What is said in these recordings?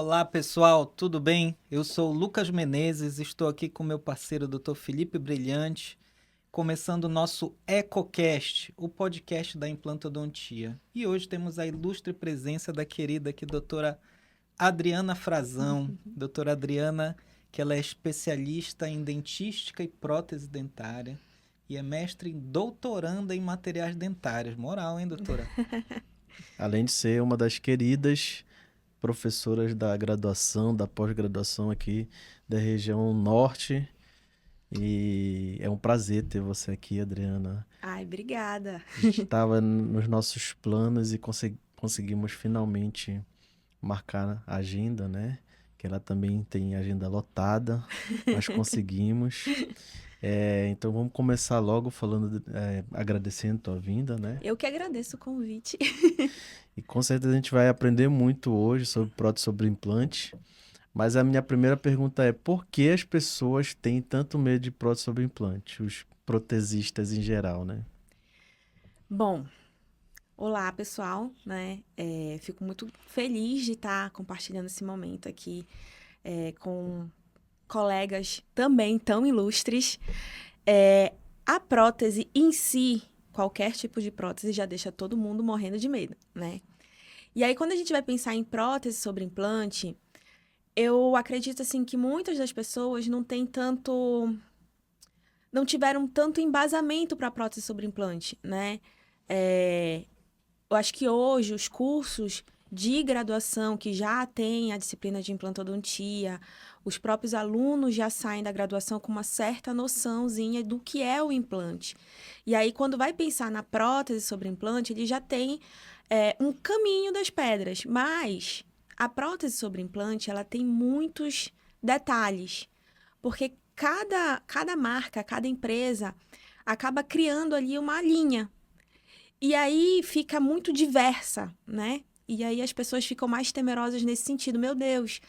Olá, pessoal, tudo bem? Eu sou o Lucas Menezes, estou aqui com meu parceiro Dr. Felipe Brilhante, começando o nosso EcoCast, o podcast da implantodontia. E hoje temos a ilustre presença da querida aqui, doutora Adriana Frazão. Doutora Adriana, que ela é especialista em dentística e prótese dentária e é mestre em doutoranda em materiais dentários. Moral, hein, doutora? Além de ser uma das queridas professoras da graduação, da pós-graduação aqui da região norte. E é um prazer ter você aqui, Adriana. Ai, obrigada. Estava nos nossos planos e conseguimos finalmente marcar a agenda, né? Que ela também tem agenda lotada, mas conseguimos. Então vamos começar logo falando, agradecendo a tua vinda, né? Eu que agradeço o convite. E com certeza a gente vai aprender muito hoje sobre prótese, sobre implante. Mas a minha primeira pergunta é: por que as pessoas têm tanto medo de prótese sobre implante? Os protesistas em geral, né? Bom, olá pessoal, né? Fico muito feliz de estar compartilhando esse momento aqui com colegas também tão ilustres. A prótese em si, qualquer tipo de prótese, já deixa todo mundo morrendo de medo, né? E aí, quando a gente vai pensar em prótese sobre implante, eu acredito assim que muitas das pessoas não tiveram tanto embasamento para prótese sobre implante, né? É, eu acho que hoje os cursos de graduação que já têm a disciplina de implantodontia, os próprios alunos já saem da graduação com uma certa noçãozinha do que é o implante. E aí, quando vai pensar na prótese sobre implante, ele já tem um caminho das pedras, mas a prótese sobre implante, ela tem muitos detalhes, porque cada marca, cada empresa acaba criando ali uma linha. E aí fica muito diversa, né? E aí as pessoas ficam mais temerosas nesse sentido. Meu Deus,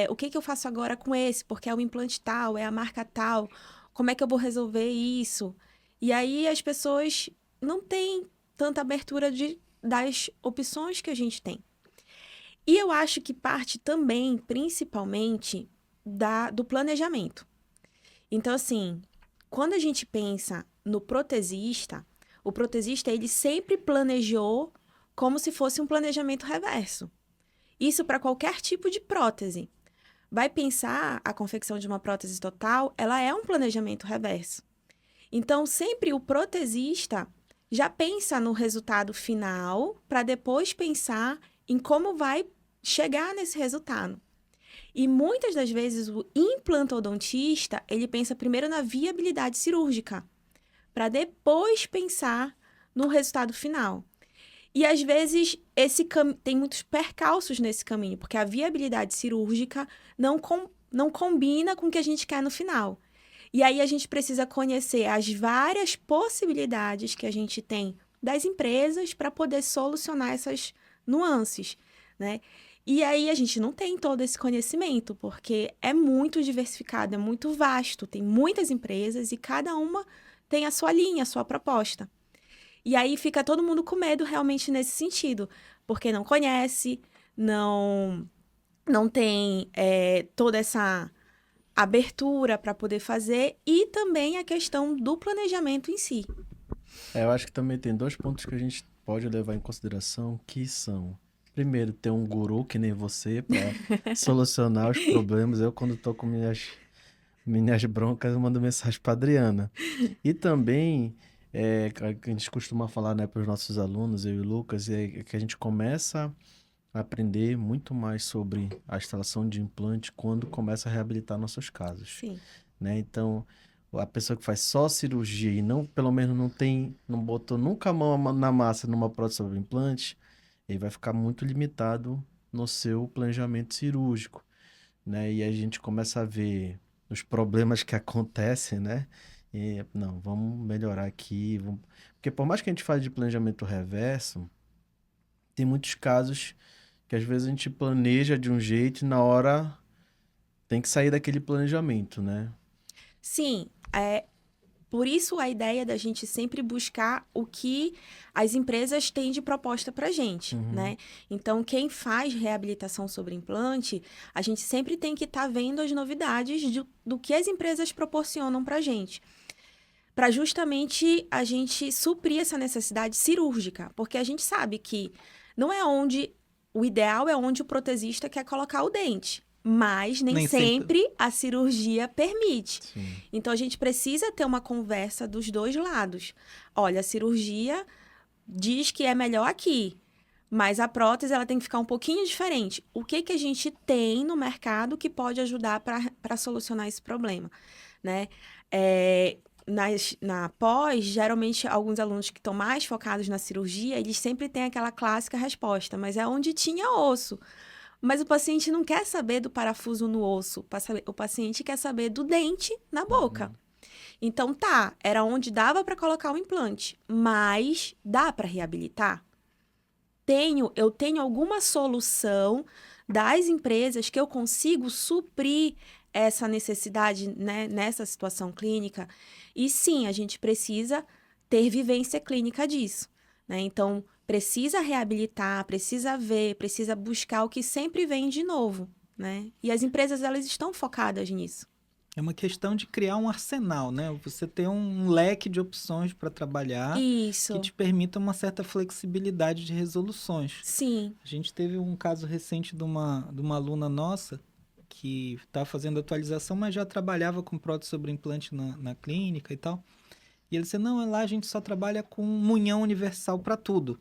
o que eu faço agora com esse? Porque é o implante tal, é a marca tal. Como é que eu vou resolver isso? E aí as pessoas não têm tanta abertura das opções que a gente tem. E eu acho que parte também, principalmente, do planejamento. Então, assim, quando a gente pensa no protesista, o protesista ele sempre planejou como se fosse um planejamento reverso. Isso para qualquer tipo de prótese. Vai pensar a confecção de uma prótese total, ela é um planejamento reverso. Então, sempre o protesista já pensa no resultado final para depois pensar em como vai chegar nesse resultado. E muitas das vezes o implantodontista, ele pensa primeiro na viabilidade cirúrgica, para depois pensar no resultado final. E às vezes tem muitos percalços nesse caminho, porque a viabilidade cirúrgica não combina com o que a gente quer no final. E aí a gente precisa conhecer as várias possibilidades que a gente tem das empresas para poder solucionar essas nuances, né? E aí a gente não tem todo esse conhecimento, porque é muito diversificado, é muito vasto, tem muitas empresas e cada uma tem a sua linha, a sua proposta. E aí fica todo mundo com medo realmente nesse sentido, porque não conhece, não tem toda essa abertura para poder fazer e também a questão do planejamento em si. Eu acho que também tem dois pontos que a gente pode levar em consideração, que são: primeiro, ter um guru que nem você para solucionar os problemas. Eu, quando tô com minhas broncas, eu mando mensagem para Adriana. E também, que a gente costuma falar, né, para os nossos alunos, eu e o Lucas, é que a gente começa a aprender muito mais sobre a instalação de implante quando começa a reabilitar nossos casos, Sim. né? Então, a pessoa que faz só cirurgia e não, pelo menos não botou nunca a mão na massa numa prótese sobre implante, ele vai ficar muito limitado no seu planejamento cirúrgico, né? E a gente começa a ver os problemas que acontecem, né? E, não, vamos melhorar aqui, porque por mais que a gente fale de planejamento reverso, tem muitos casos que às vezes a gente planeja de um jeito e na hora tem que sair daquele planejamento, né? Sim, Por isso a ideia da gente sempre buscar o que as empresas têm de proposta para a gente, né? Então, quem faz reabilitação sobre implante, a gente sempre tem que estar vendo as novidades do que as empresas proporcionam para a gente. Para justamente a gente suprir essa necessidade cirúrgica. Porque a gente sabe que não é onde... O ideal é onde o protesista quer colocar o dente. Mas nem sempre a cirurgia permite. Sim. Então, a gente precisa ter uma conversa dos dois lados. Olha, a cirurgia diz que é melhor aqui, mas a prótese ela tem que ficar um pouquinho diferente. O que a gente tem no mercado que pode ajudar para solucionar esse problema, né? Na pós, geralmente, alguns alunos que estão mais focados na cirurgia, eles sempre têm aquela clássica resposta, mas é onde tinha osso. Mas o paciente não quer saber do parafuso no osso. O paciente quer saber do dente na boca. Então, era onde dava para colocar o implante. Mas dá para reabilitar? Eu tenho alguma solução das empresas que eu consigo suprir essa necessidade, né, nessa situação clínica? E sim, a gente precisa ter vivência clínica disso, né? Então, precisa reabilitar, precisa ver, precisa buscar o que sempre vem de novo, né? E as empresas, elas estão focadas nisso. É uma questão de criar um arsenal, né? Você ter um leque de opções para trabalhar Isso. que te permita uma certa flexibilidade de resoluções. Sim. A gente teve um caso recente de uma aluna nossa que estava fazendo atualização, mas já trabalhava com prótese sobre implante na clínica e tal. E ele disse, não, lá a gente só trabalha com munhão universal para tudo.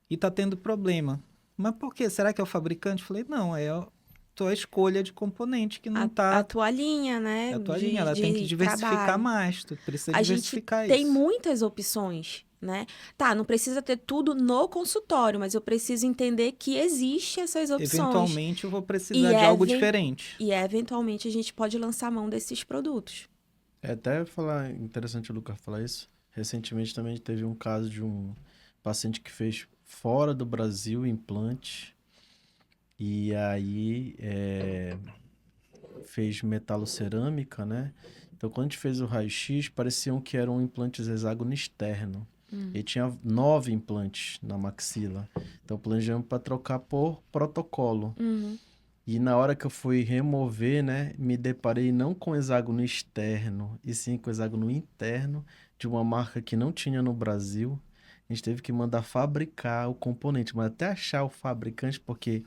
E tá tendo problema. Mas por quê? Será que é o fabricante? Eu falei, não, é a tua escolha de componente que não tá... A toalhinha, né? É a toalhinha, ela tem que diversificar trabalho. mais, tu precisa A diversificar gente isso. tem muitas opções, né? Não precisa ter tudo no consultório, mas eu preciso entender que existem essas opções. Eventualmente eu vou precisar de algo diferente. E eventualmente a gente pode lançar mão desses produtos. Até falar, interessante o Lucas falar isso. Recentemente também teve um caso de um paciente que fez fora do Brasil implante. E aí fez metalocerâmica, né? Então, quando a gente fez o raio-x, pareciam que eram implantes hexágono externo. E tinha 9 implantes na maxila. Então, planejamos para trocar por protocolo. E na hora que eu fui remover, né, me deparei não com hexágono externo, e sim com hexágono interno, de uma marca que não tinha no Brasil. A gente teve que mandar fabricar o componente, mas até achar o fabricante, porque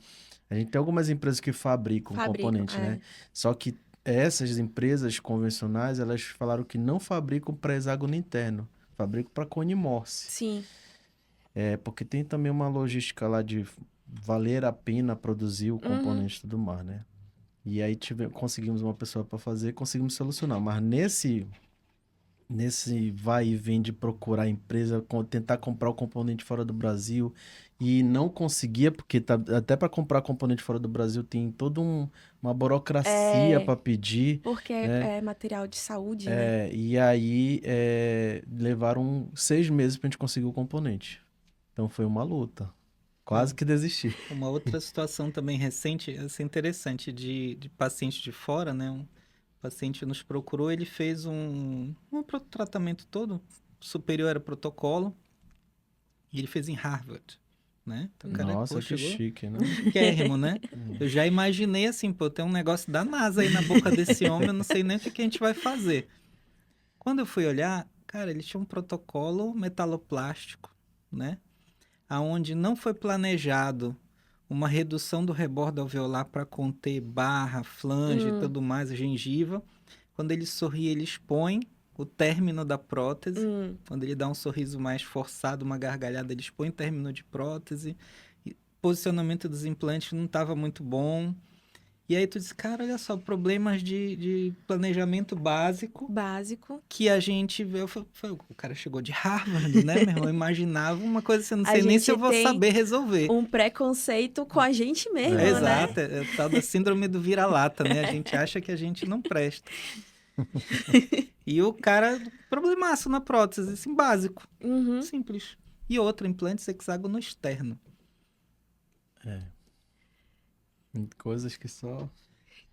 a gente tem algumas empresas que fabricam componente, né? Só que essas empresas convencionais, elas falaram que não fabricam para hexágono interno, fabricam para cone Morse. Sim. Porque tem também uma logística lá de valer a pena produzir o componente e tudo mais, né? E aí conseguimos uma pessoa para fazer, conseguimos solucionar. Mas nesse vai e vem de procurar a empresa, tentar comprar o componente fora do Brasil e não conseguia, porque até para comprar componente fora do Brasil tem toda uma burocracia para pedir. Porque né? é material de saúde, né? E aí levaram 6 meses para a gente conseguir o componente. Então foi uma luta. Quase que desisti. Uma outra situação também recente, assim, interessante, de paciente de fora, né? Um paciente nos procurou, ele fez um tratamento todo superior ao protocolo e ele fez em Harvard, né? Então, o cara, Nossa, que chegou chique, né? chiquérrimo, né? Eu já imaginei assim, tem um negócio da NASA aí na boca desse homem, eu não sei nem o que a gente vai fazer. Quando eu fui olhar, cara, ele tinha um protocolo metaloplástico, né? Aonde não foi planejado uma redução do rebordo alveolar para conter barra, flange e tudo mais, a gengiva. Quando ele sorri, ele expõe o término da prótese. Quando ele dá um sorriso mais forçado, uma gargalhada, ele expõe o término de prótese. E o posicionamento dos implantes não estava muito bom. E aí tu diz, cara, olha só, problemas de planejamento básico. Que a gente vê. O cara chegou de Harvard, né, meu irmão? Eu imaginava uma coisa assim, não sei nem se eu vou saber resolver. Um preconceito com a gente mesmo, né? Exato, é o tal da síndrome do vira-lata, né? A gente acha que a gente não presta. E o cara, problemaço na prótese, assim, básico. Simples. E outro, implante hexágono externo. Coisas que só...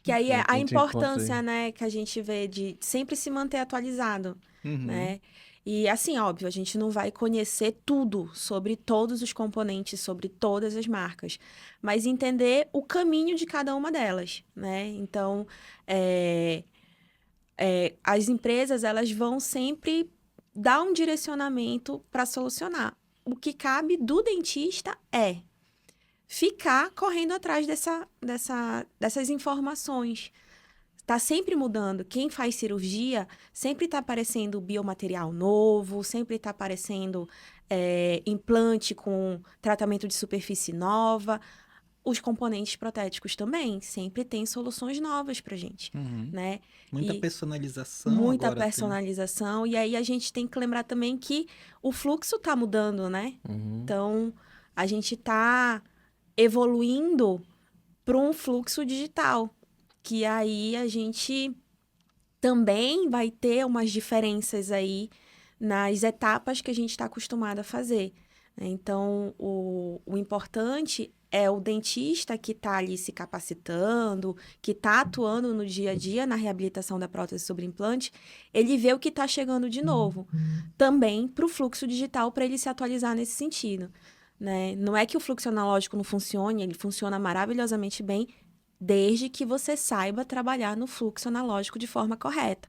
Que aí é É, a quem te encontra importância, aí. né, que a gente vê de sempre se manter atualizado, Uhum. né? E assim, óbvio, a gente não vai conhecer tudo sobre todos os componentes, sobre todas as marcas, mas entender o caminho de cada uma delas, né? Então, as empresas, elas vão sempre dar um direcionamento para solucionar. O que cabe do dentista é ficar correndo atrás dessas informações. Está sempre mudando. Quem faz cirurgia sempre está aparecendo biomaterial novo, sempre está aparecendo implante com tratamento de superfície nova. Os componentes protéticos também sempre tem soluções novas para gente, Uhum. né? Muita E personalização muita agora tem. personalização. E aí a gente tem que lembrar também que o fluxo está mudando, né? Uhum. Então a gente está evoluindo para um fluxo digital, que aí a gente também vai ter umas diferenças aí nas etapas que a gente está acostumado a fazer, né? Então, o importante é o dentista que está ali se capacitando, que está atuando no dia a dia na reabilitação da prótese sobre implante, ele vê o que está chegando de novo, também para o fluxo digital, para ele se atualizar nesse sentido, né? Não é que o fluxo analógico não funcione, ele funciona maravilhosamente bem, desde que você saiba trabalhar no fluxo analógico de forma correta,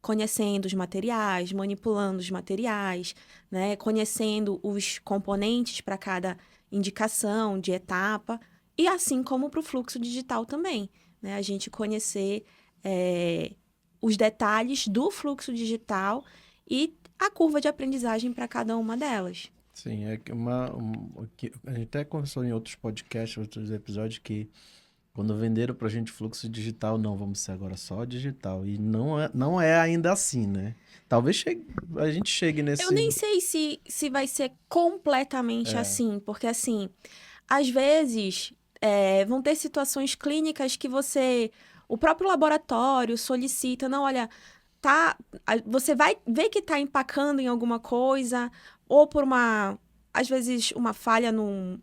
conhecendo os materiais, manipulando os materiais, né? Conhecendo os componentes para cada indicação de etapa, e assim como para o fluxo digital também, né? A gente conhecer os detalhes do fluxo digital e a curva de aprendizagem para cada uma delas. Sim, é que a gente até conversou em outros podcasts, outros episódios, que quando venderam pra gente fluxo digital, não, vamos ser agora só digital. E não é ainda assim, né? Talvez a gente chegue Eu nesse... nem sei se vai ser completamente assim, porque assim, às vezes vão ter situações clínicas que o próprio laboratório solicita, não, olha, você vai ver que está empacando em alguma coisa, ou por às vezes, uma falha num.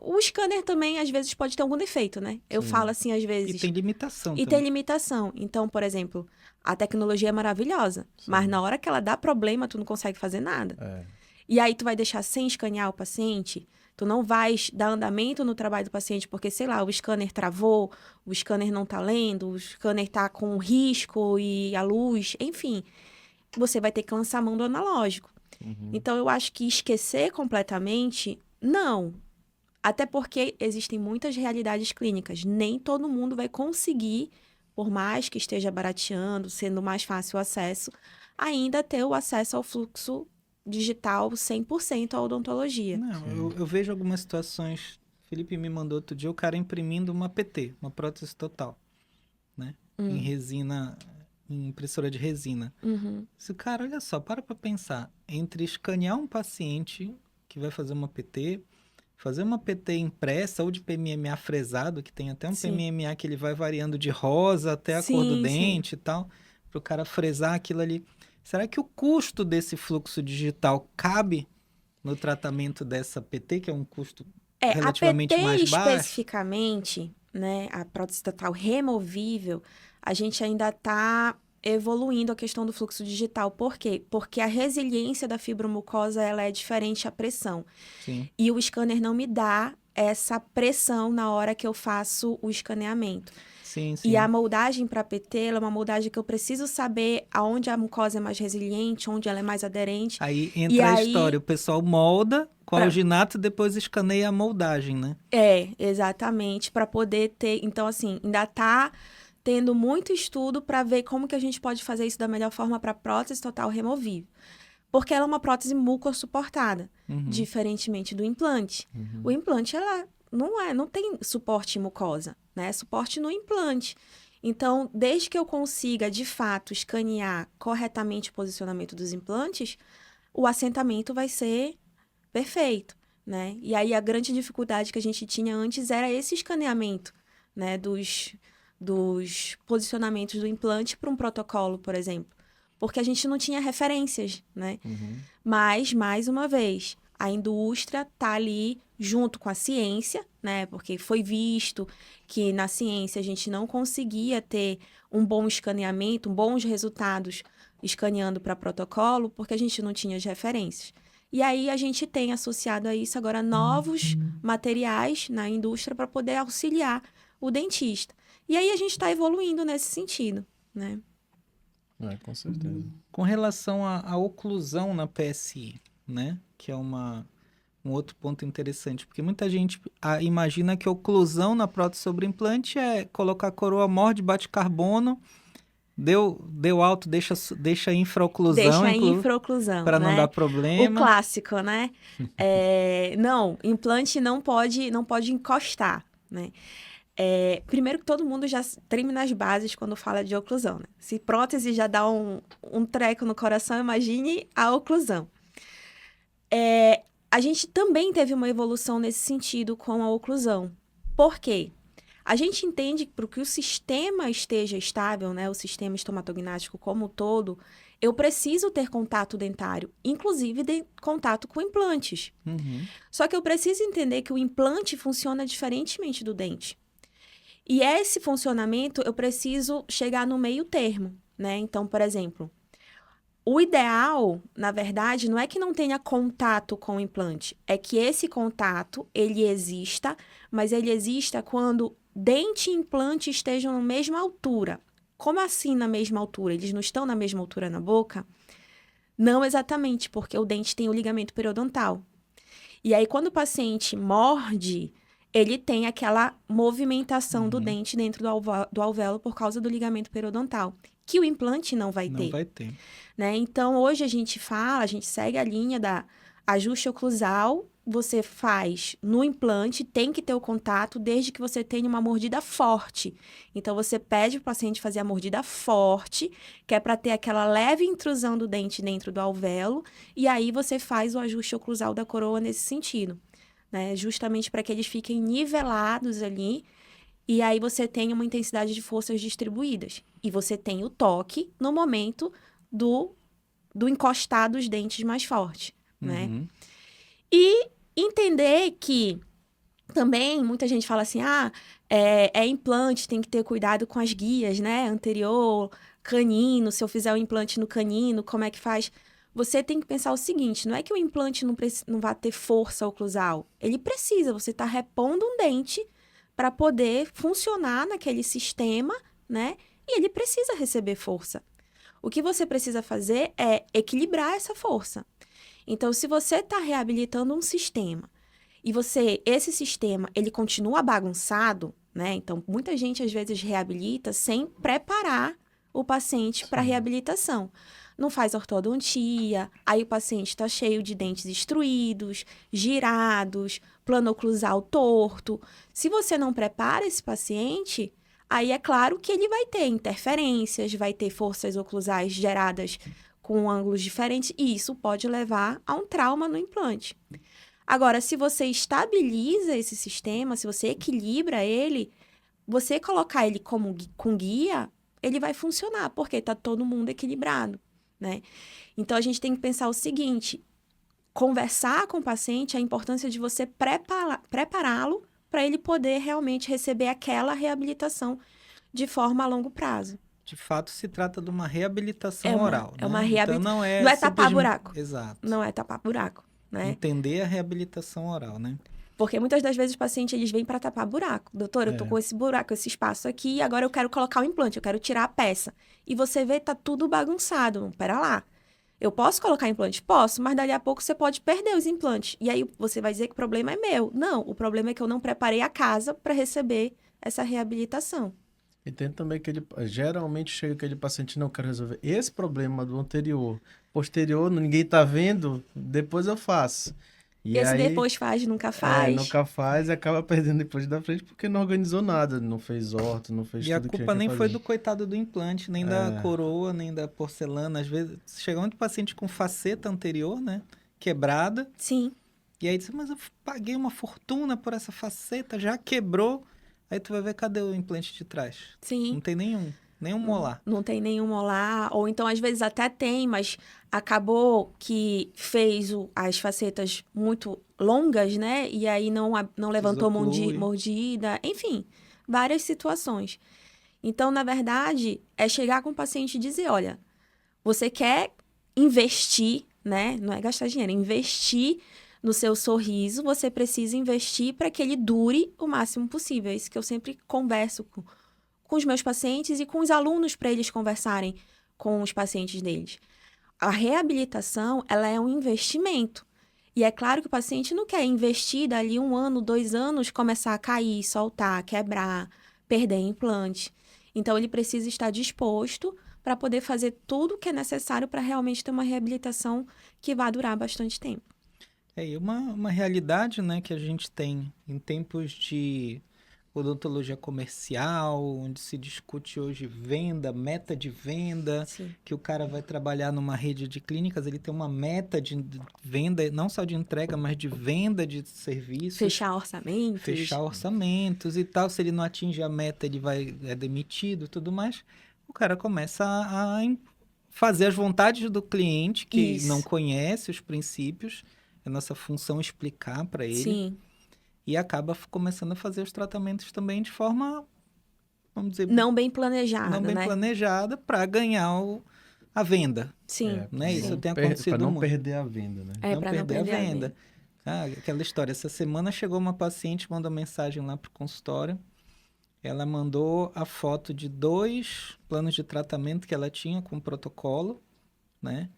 O scanner também, às vezes, pode ter algum defeito, né? Eu falo Sim. assim, às E vezes. tem limitação E tem também. limitação. Então, por exemplo, a tecnologia é maravilhosa, mas Sim. na hora que ela dá problema, tu não consegue fazer nada. É. E aí tu vai deixar sem escanear o paciente, tu não vai dar andamento no trabalho do paciente porque, sei lá, o scanner travou, o scanner não tá lendo, o scanner tá com risco e a luz, enfim, você vai ter que lançar a mão do analógico. Uhum. Então eu acho que esquecer completamente, não. Até porque existem muitas realidades clínicas. Nem todo mundo vai conseguir, por mais que esteja barateando, sendo mais fácil o acesso, ainda ter o acesso ao fluxo digital 100% à odontologia. Não, Sim. eu vejo algumas situações. Felipe me mandou outro dia o cara imprimindo uma PT, uma prótese total, né? Em resina, em impressora de resina. Uhum. Esse cara, olha só, para pra pensar. Entre escanear um paciente que vai fazer uma PT impressa ou de PMMA fresado, que tem até um Sim. PMMA que ele vai variando de rosa até a cor do Sim, sim. dente e tal, para o cara fresar aquilo ali. Será que o custo desse fluxo digital cabe no tratamento dessa PT, que é um custo A PT relativamente mais baixo? especificamente, né, a prótese total removível, a gente ainda está evoluindo a questão do fluxo digital. Por quê? Porque a resiliência da fibromucosa ela é diferente à pressão. Sim, E o scanner não me dá essa pressão na hora que eu faço o escaneamento. sim, E a sim. moldagem para PT, ela é uma moldagem que eu preciso saber aonde a mucosa é mais resiliente, onde ela é mais aderente. Aí E entra a história, aí, o pessoal molda com a pra, alginato e depois escaneia a moldagem, né? exatamente, para poder ter. Então, assim, ainda tá tendo muito estudo para ver como que a gente pode fazer isso da melhor forma para prótese total removível. Porque ela é uma prótese mucossuportada, Uhum. diferentemente do implante. O implante, ela não tem suporte em mucosa, né? É suporte no implante. Então, desde que eu consiga, de fato, escanear corretamente o posicionamento dos implantes, o assentamento vai ser perfeito, né? E aí, a grande dificuldade que a gente tinha antes era esse escaneamento, né? Dos posicionamentos do implante para um protocolo, por exemplo. Porque a gente não tinha referências, né? Uhum. Mas, mais uma vez, A indústria está ali junto com a ciência, né? Porque foi visto que na ciência a gente não conseguia ter um bom escaneamento, bons resultados escaneando para protocolo, porque a gente não tinha as referências. E aí a gente tem associado a isso agora novos materiais na indústria para poder auxiliar o dentista. E aí a gente está evoluindo nesse sentido, né? Com certeza. Com relação à oclusão na PSI, né? Que é um outro ponto interessante, porque muita gente imagina que oclusão na prótese sobre implante é colocar a coroa, morde, bate carbono, deu alto, deixa infraoclusão, Deixa a infraoclusão, para não né? dar O problema. clássico, né? Não, implante não pode encostar, né? Primeiro que todo mundo já treme nas bases quando fala de oclusão, né? Se prótese já dá um treco no coração, imagine a oclusão. A gente também teve uma evolução nesse sentido com a oclusão. Por quê? A gente entende que para que o sistema esteja estável, né, o sistema estomatognático como um todo, eu preciso ter contato dentário, inclusive contato com implantes. Uhum. Só que eu preciso entender que o implante funciona diferentemente do dente. E esse funcionamento eu preciso chegar no meio termo, né? Então, por exemplo, o ideal, na verdade, não é que não tenha contato com o implante, é que esse contato, ele exista, mas ele exista quando dente e implante estejam na mesma altura. Como assim na mesma altura? Eles não estão na mesma altura na boca? Não exatamente, porque o dente tem o ligamento periodontal. E aí, quando o paciente morde, ele tem aquela movimentação do dente dentro do alvéolo por causa do ligamento periodontal, que o implante não vai ter. Não vai ter. Né? Então, hoje a gente segue a linha da ajuste oclusal, você faz no implante, tem que ter o contato desde que você tenha uma mordida forte. Então, você pede para o paciente fazer a mordida forte, que é para ter aquela leve intrusão do dente dentro do alvéolo, e aí você faz o ajuste oclusal da coroa nesse sentido, né? Justamente para que eles fiquem nivelados ali, e aí você tem uma intensidade de forças distribuídas. E você tem o toque no momento do encostar dos dentes mais forte, né? Uhum. E entender que também muita gente fala assim, é implante, tem que ter cuidado com as guias, né? Anterior, canino, se eu fizer o implante no canino, como é que faz? Você tem que pensar o seguinte, não é que o implante não vai ter força oclusal. Ele precisa, você está repondo um dente para poder funcionar naquele sistema, né? E ele precisa receber força. O que você precisa fazer é equilibrar essa força. Então, se você está reabilitando um sistema e esse sistema, ele continua bagunçado, né? Então, muita gente às vezes reabilita sem preparar o paciente para a reabilitação. Não faz ortodontia, aí o paciente está cheio de dentes destruídos, girados, plano oclusal torto. Se você não prepara esse paciente, aí é claro que ele vai ter interferências, vai ter forças oclusais geradas com ângulos diferentes, e isso pode levar a um trauma no implante. Agora, se você estabiliza esse sistema, se você equilibra ele, você colocar ele com guia, ele vai funcionar, porque está todo mundo equilibrado, né? Então, a gente tem que pensar o seguinte, conversar com o paciente, a importância de você prepará-lo para ele poder realmente receber aquela reabilitação de forma a longo prazo. De fato, se trata de uma reabilitação oral, É uma né? reabilitação. Então, Não é tapar buraco. Exato. Não é tapar buraco, né? Entender a reabilitação oral, né? Porque muitas das vezes os pacientes, eles vêm para tapar buraco. Doutor, eu tô com esse buraco, esse espaço aqui, agora eu quero colocar o implante, eu quero tirar a peça. E você vê, tá tudo bagunçado. Pera lá. Eu posso colocar implante? Posso, mas dali a pouco você pode perder os implantes. E aí você vai dizer que o problema é meu. Não, o problema é que eu não preparei a casa para receber essa reabilitação. E tem também geralmente chega aquele paciente, não quero resolver esse problema do anterior. Posterior, ninguém tá vendo, depois eu faço. E Esse aí, depois faz, nunca faz. nunca faz e acaba perdendo depois da frente porque não organizou nada, não fez orto, não fez E a tudo que culpa nem fazer. foi do coitado do implante, nem da coroa, nem da porcelana. Às vezes, chega muito paciente com faceta anterior, né? Quebrada. Sim. E aí diz, mas eu paguei uma fortuna por essa faceta, já quebrou. Aí tu vai ver, cadê o implante de trás? Sim. Não tem nenhum. nenhum molar. Não tem nenhum molar, ou então às vezes até tem, mas acabou que fez as facetas muito longas, né? E aí não levantou Desoclui. mordida, enfim, várias situações. Então, na verdade, é chegar com o paciente e dizer, olha, você quer investir, né? Não é gastar dinheiro, é investir no seu sorriso, você precisa investir para que ele dure o máximo possível. É isso que eu sempre converso com os meus pacientes e com os alunos para eles conversarem com os pacientes deles. A reabilitação, ela é um investimento. E é claro que o paciente não quer investir dali 1 ano, 2 anos, começar a cair, soltar, quebrar, perder implante. Então, ele precisa estar disposto para poder fazer tudo o que é necessário para realmente ter uma reabilitação que vá durar bastante tempo. E uma realidade, né, que a gente tem em tempos de odontologia comercial, onde se discute hoje venda, meta de venda, Sim. que o cara vai trabalhar numa rede de clínicas, ele tem uma meta de venda, não só de entrega, mas de venda de serviços. Fechar orçamentos. Fechar orçamentos e tal. Se ele não atinge a meta, ele é demitido e tudo mais. O cara começa a fazer as vontades do cliente, que Isso. não conhece os princípios. É nossa função explicar para ele. Sim. E acaba começando a fazer os tratamentos também de forma, vamos dizer, Não bem planejada, não bem né? planejada para ganhar a venda. Sim. Né? Isso Sim. tem acontecido Para não muito. perder a venda, né? É, Não para perder não perder a venda. Aquela história. Essa semana chegou uma paciente, mandou mensagem lá pro consultório. Ela mandou a foto de 2 planos de tratamento que ela tinha com protocolo, né?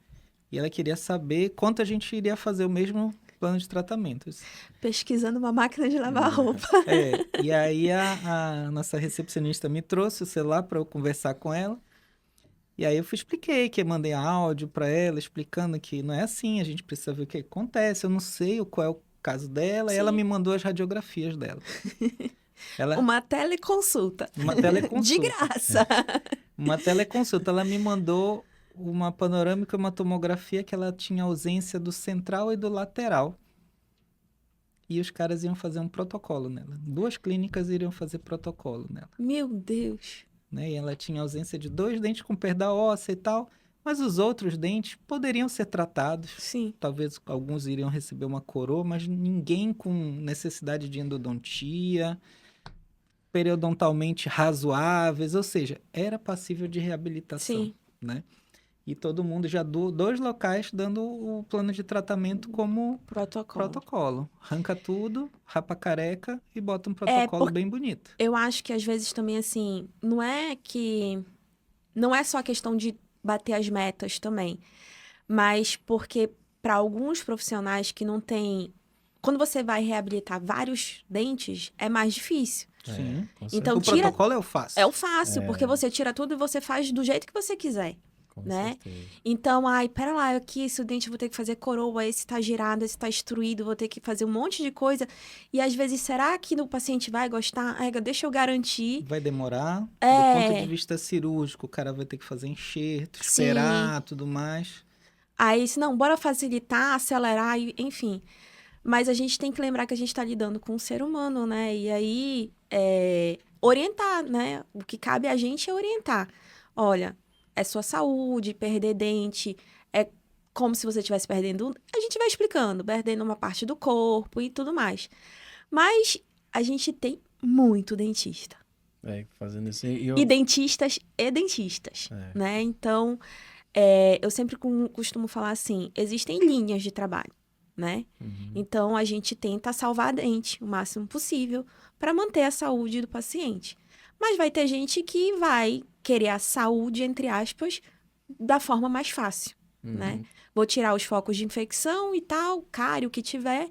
E ela queria saber quanto a gente iria fazer o mesmo plano de tratamento. Pesquisando uma máquina de lavar roupa. E aí a nossa recepcionista me trouxe o celular para eu conversar com ela. E aí eu expliquei que eu mandei áudio para ela, explicando que não é assim, a gente precisa ver o que acontece, eu não sei qual é o caso dela, e ela Sim. me mandou as radiografias dela. Uma teleconsulta. Uma teleconsulta. De graça. Uma teleconsulta. Ela me mandou uma panorâmica, uma tomografia que ela tinha ausência do central e do lateral. E os caras iam fazer um protocolo nela. 2 clínicas iriam fazer protocolo nela. Meu Deus. Né? E ela tinha ausência de 2 dentes com perda óssea e tal, mas os outros dentes poderiam ser tratados. Sim. Talvez alguns iriam receber uma coroa, mas ninguém com necessidade de endodontia, periodontalmente razoáveis, ou seja, era passível de reabilitação. Sim. Né? E todo mundo já 2 locais dando o plano de tratamento como protocolo. Arranca tudo, rapa careca e bota um protocolo bem bonito. Eu acho que às vezes também, assim, não é só questão de bater as metas também, mas porque para alguns profissionais que não têm... Quando você vai reabilitar vários dentes, é mais difícil. Sim. Então, o protocolo é o fácil. É o fácil, porque você tira tudo e você faz do jeito que você quiser. Né? Então, pera lá, aqui esse dente eu vou ter que fazer coroa, esse tá girado, esse tá instruído, vou ter que fazer um monte de coisa. E às vezes, será que o paciente vai gostar? Deixa eu garantir. Vai demorar. Do ponto de vista cirúrgico, o cara vai ter que fazer enxerto, esperar, tudo mais. Aí, se não, bora facilitar, acelerar, enfim. Mas a gente tem que lembrar que a gente tá lidando com um ser humano, né? E aí, orientar, né? O que cabe a gente é orientar. Olha, é sua saúde, perder dente, é como se você estivesse perdendo... A gente vai explicando, perdendo uma parte do corpo e tudo mais. Mas a gente tem muito dentista. Fazendo isso. E dentistas, né? Então, eu sempre costumo falar assim, existem linhas de trabalho, né? Uhum. Então, a gente tenta salvar dente o máximo possível para manter a saúde do paciente. Mas vai ter gente que vai querer a saúde, entre aspas, da forma mais fácil, né? Vou tirar os focos de infecção e tal, cárie, o que tiver,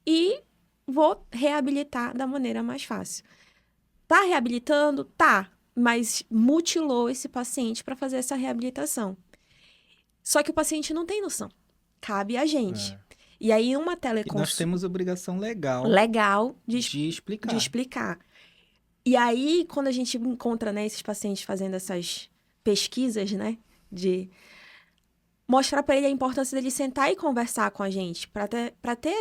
e vou reabilitar da maneira mais fácil. Tá reabilitando? Tá, mas mutilou esse paciente para fazer essa reabilitação. Só que o paciente não tem noção. Cabe a gente. E aí, uma teleconsulta... E nós temos obrigação legal de explicar. E aí, quando a gente encontra, né, esses pacientes fazendo essas pesquisas, né, de mostrar para ele a importância dele sentar e conversar com a gente, para ter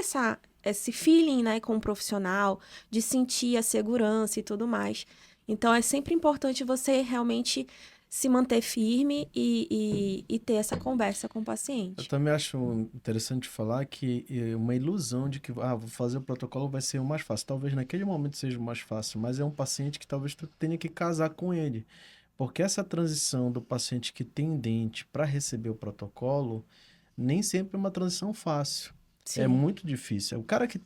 esse feeling, né, com o profissional, de sentir a segurança e tudo mais. Então, é sempre importante você realmente se manter firme e ter essa conversa com o Eu paciente. também acho interessante falar que é uma ilusão de que, vou fazer o protocolo vai ser o mais fácil. Talvez naquele momento seja o mais fácil, mas é um paciente que talvez tu tenha que casar com ele. Porque essa transição do paciente que tem dente para receber o protocolo, nem sempre é uma transição fácil. É Sim. muito difícil. O cara que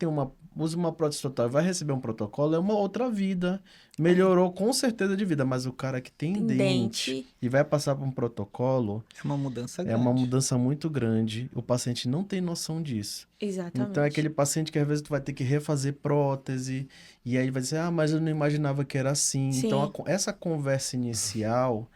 usa uma prótese total e vai receber um protocolo é uma outra vida. É. Melhorou com certeza de vida, mas o cara que tem Tem dente dente. e vai passar por um protocolo É uma mudança é uma grande. mudança muito grande. O paciente não tem noção disso. Então é Exatamente. aquele paciente que às vezes tu vai ter que refazer prótese e aí vai dizer, mas eu não imaginava que era assim. Então Sim. essa conversa inicial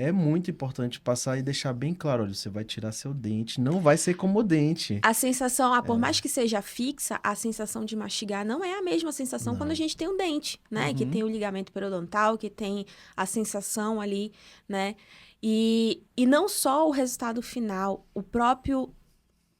é muito importante passar e deixar bem claro, olha, você vai tirar seu dente, não vai ser como o dente. A sensação, por mais que seja fixa, a sensação de mastigar não é a mesma sensação quando a Não. gente tem um dente, né? Que Uhum. tem o ligamento periodontal, que tem a sensação ali, né? E não só o resultado final, o próprio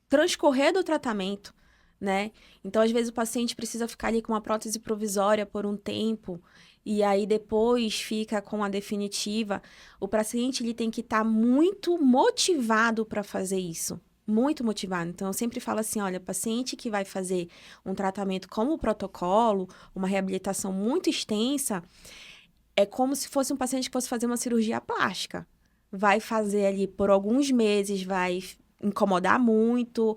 transcorrer do tratamento, né? Então, às vezes, o paciente precisa ficar ali com uma prótese provisória por um tempo, e aí depois fica com a definitiva. O paciente ele tem que estar muito motivado para fazer isso. Muito motivado. Então, eu sempre falo assim: olha, paciente que vai fazer um tratamento como o protocolo, uma reabilitação muito extensa, é como se fosse um paciente que fosse fazer uma cirurgia plástica. Vai fazer ali por alguns meses, vai incomodar muito,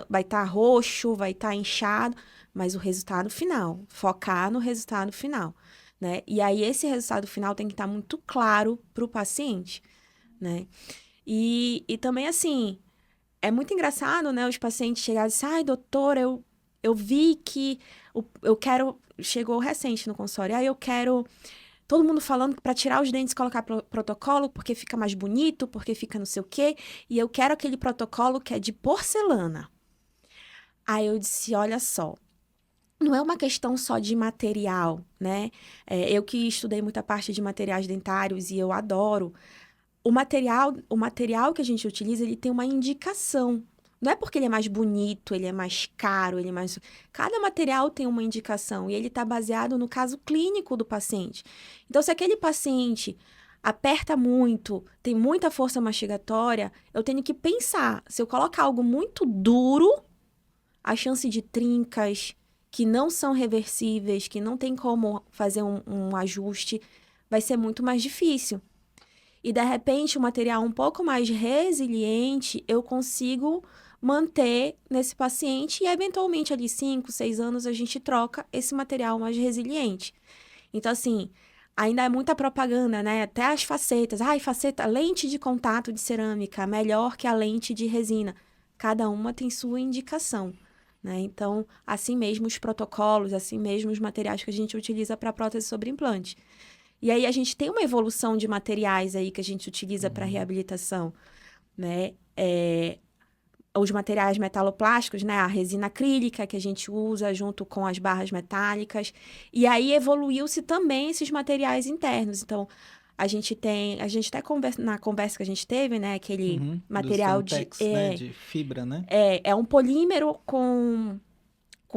vai estar roxo, vai estar inchado, mas o resultado final, focar no resultado final, né? E aí esse resultado final tem que estar muito claro para o paciente, né? E também assim, é muito engraçado, né? Os pacientes chegarem e dizer, ai, doutora, eu vi que eu quero. Chegou recente no consultório, eu quero. Todo mundo falando que para tirar os dentes colocar protocolo, porque fica mais bonito, porque fica não sei o quê. E eu quero aquele protocolo que é de porcelana. Aí eu disse, olha só, não é uma questão só de material, né? Eu que estudei muita parte de materiais dentários e eu adoro. O material que a gente utiliza, ele tem uma indicação. Não é porque ele é mais bonito, ele é mais caro, ele é mais. Cada material tem uma indicação e ele está baseado no caso clínico do paciente. Então, se aquele paciente aperta muito, tem muita força mastigatória, eu tenho que pensar. Se eu colocar algo muito duro, a chance de trincas que não são reversíveis, que não tem como fazer um ajuste, vai ser muito mais difícil. E de repente, um material um pouco mais resiliente, eu consigo manter nesse paciente e eventualmente ali 5, 6 anos a gente troca esse material mais resiliente. Então assim, ainda é muita propaganda, né? Até as facetas, faceta, lente de contato de cerâmica, melhor que a lente de resina. Cada uma tem sua indicação, né? Então, assim mesmo os protocolos, assim mesmo os materiais que a gente utiliza para prótese sobre implante. E aí a gente tem uma evolução de materiais aí que a gente utiliza para reabilitação, né? Os materiais metaloplásticos, né? A resina acrílica que a gente usa junto com as barras metálicas. E aí evoluiu-se também esses materiais internos. Então, a gente até na conversa que a gente teve, né? Aquele Uhum. Do material Semtex, né? De fibra, né? é um polímero com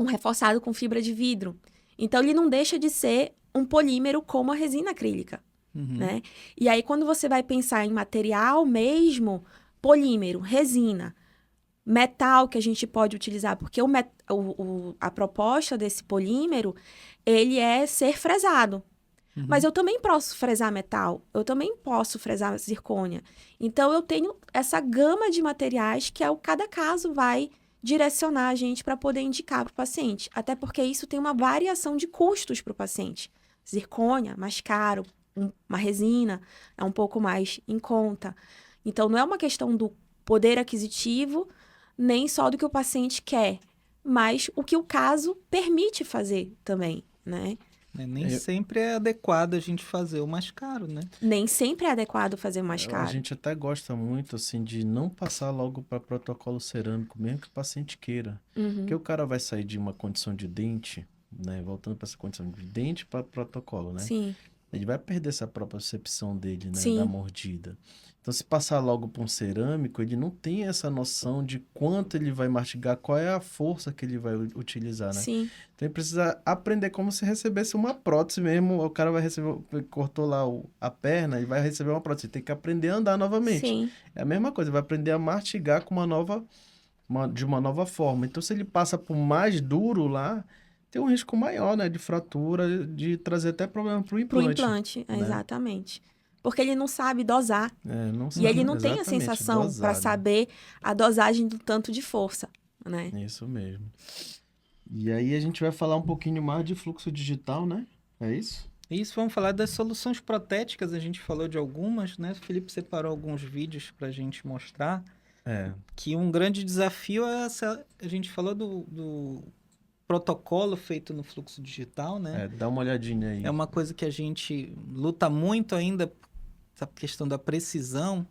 reforçado com fibra de vidro. Então, ele não deixa de ser um polímero como a resina acrílica, Uhum. né? E aí, quando você vai pensar em material mesmo, polímero, resina, metal que a gente pode utilizar, porque a proposta desse polímero, ele é ser fresado. Mas Uhum. eu também posso fresar metal, eu também posso fresar zircônia. Então, eu tenho essa gama de materiais que cada caso vai direcionar a gente para poder indicar para o paciente. Até porque isso tem uma variação de custos para o paciente. Zircônia, mais caro, uma resina é um pouco mais em conta. Então, não é uma questão do poder aquisitivo, nem só do que o paciente quer, mas o que o caso permite fazer também, né? Nem Eu- sempre é adequado a gente fazer o mais caro, né? Nem sempre é adequado fazer mais a caro. gente até gosta muito assim de não passar logo para protocolo cerâmico, mesmo que o paciente queira. Porque Uhum. o cara vai sair de uma condição de dente, né? Voltando para essa condição de dente para protocolo, né? Sim, ele vai perder essa própria percepção dele, né, Sim. da mordida. Então, se passar logo para um cerâmico, ele não tem essa noção de quanto ele vai mastigar, qual é a força que ele vai utilizar, né? Sim. Então, ele precisa aprender como se recebesse uma prótese mesmo. O cara vai receber, cortou lá a perna e vai receber uma prótese. Ele tem que aprender a andar novamente. Sim. É a mesma coisa, vai aprender a mastigar com de uma nova forma. Então, se ele passa por mais duro lá, tem um risco maior, né, de fratura, de trazer até problema para o Pro implante, implante, né? exatamente. Porque ele não sabe dosar. Não E ele sabe não tem a exatamente sensação para dosar, né? saber a dosagem do tanto de força, né? Isso mesmo. E aí a gente vai falar um pouquinho mais de fluxo digital, né? É isso? Isso, vamos falar das soluções protéticas, a gente falou de algumas, né? O Felipe separou alguns vídeos para a gente mostrar que um grande desafio é a gente falou do protocolo feito no fluxo digital, né? Dá uma olhadinha aí. É uma coisa que a gente luta muito ainda, essa questão da precisão,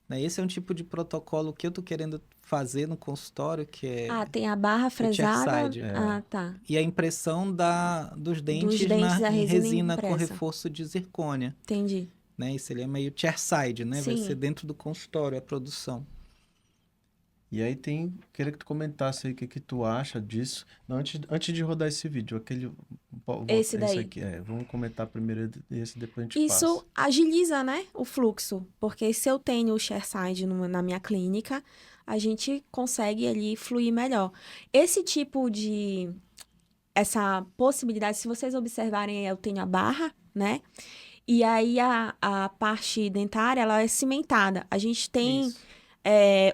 né? Esse é um tipo de protocolo que eu tô querendo fazer no consultório, que é Ah, tem a barra fresada. chairside. Ah, tá. E a impressão dos dentes, Dos dentes da em resina resina com impressa. reforço de zircônia, Entendi. né? Isso ele é meio chairside, né? Vai Sim. ser dentro do consultório a produção. E aí queria que tu comentasse aí o que tu acha disso. Não, antes de rodar esse vídeo, Esse daí. aqui, vamos comentar primeiro esse, depois a gente Isso passa. agiliza, né, o fluxo. Porque se eu tenho o chairside na minha clínica, a gente consegue ali fluir melhor. Essa possibilidade, se vocês observarem, eu tenho a barra, né? E aí a parte dentária, ela é cimentada. A gente tem Isso.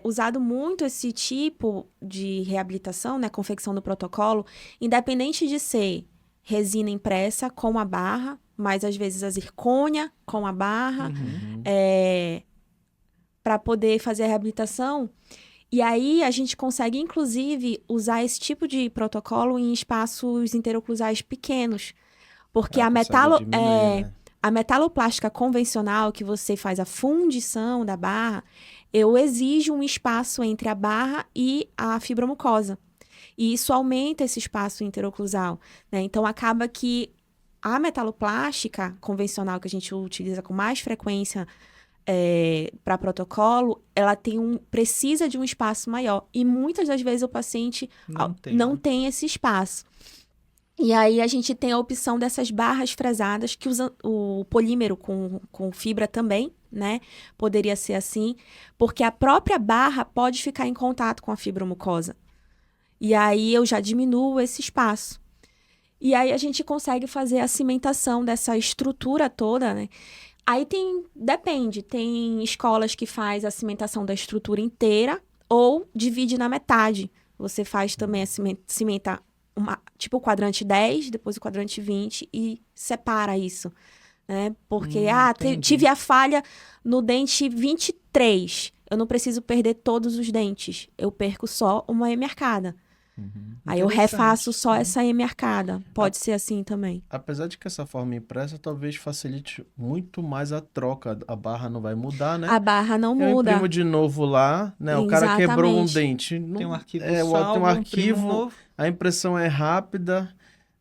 usado muito esse tipo de reabilitação, né? Confecção do protocolo, independente de ser resina impressa com a barra, mas às vezes a zircônia com a barra, para poder fazer a reabilitação. E aí a gente consegue, inclusive, usar esse tipo de protocolo em espaços interoclusais pequenos. Porque Consegue diminuir, né? a metaloplástica convencional, que você faz a fundição da barra, eu exijo um espaço entre a barra e a fibromucosa. E isso aumenta esse espaço interoclusal, né? Então, acaba que a metaloplástica convencional, que a gente utiliza com mais frequência para protocolo, ela precisa de um espaço maior. E muitas das vezes o paciente não tem esse espaço. E aí a gente tem a opção dessas barras fresadas, que usa o polímero com fibra também, né? Poderia ser assim, porque a própria barra pode ficar em contato com a fibromucosa. E aí eu já diminuo esse espaço. E aí a gente consegue fazer a cimentação dessa estrutura toda, né? Aí depende, tem escolas que faz a cimentação da estrutura inteira ou divide na metade. Você faz também cimentar tipo o quadrante 10, depois o quadrante 20 e separa isso, né? Porque, tive a falha no dente 23. Eu não preciso perder todos os dentes. Eu perco só uma M-arcada. Aí eu refaço só essa M-arcada. Pode ser assim também. Apesar de que essa forma impressa talvez facilite muito mais a troca. A barra não vai mudar, né? A barra não Eu muda. imprimo de novo lá, né? O cara quebrou um dente. Tem um arquivo tem um arquivo, novo. A impressão é rápida,